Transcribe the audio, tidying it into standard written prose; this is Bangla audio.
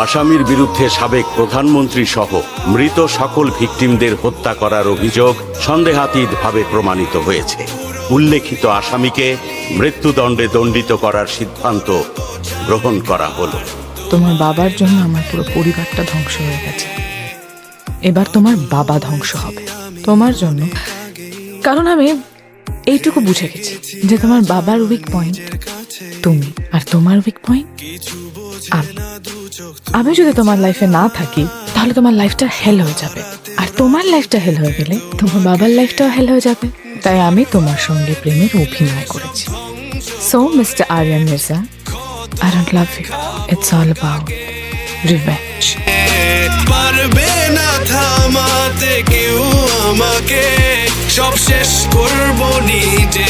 আসামির বিরুদ্ধে সাবেক প্রধানমন্ত্রী সহ মৃত সকল ভিকটিমদের হত্যা করার অভিযোগ সন্দেহাতীতভাবে প্রমাণিত হয়েছে। উল্লেখিত আসামিকে মৃত্যুদণ্ডে দণ্ডিত করার সিদ্ধান্ত গ্রহণ করা হলো। তোমার বাবার জন্য আমার পুরো পরিবারটা ধ্বংস হয়ে গেছে, এবার তোমার বাবা ধ্বংস হবে তোমার জন্য। কারণ আমি এইটুকু বুঝে গেছি যে তোমার বাবার উইক পয়েন্ট তুমি, আর তোমার উইক পয়েন্ট আমি। আমি যদি তোমার লাইফে না থাকি তাহলে তোমার লাইফটা হেল হয়ে যাবে, আর তোমার লাইফটা হেল হয়ে গেলে তোমার বাবার লাইফটাও হেল হয়ে যাবে। তাই আমি তোমার সঙ্গে প্রেমের অভিনয় করেছি। So mister Aryan Mirza, I don't love you. It's all about revenge. পারবে না থামাতে কেউ আমাকে, সব শেষ করবো নিজে।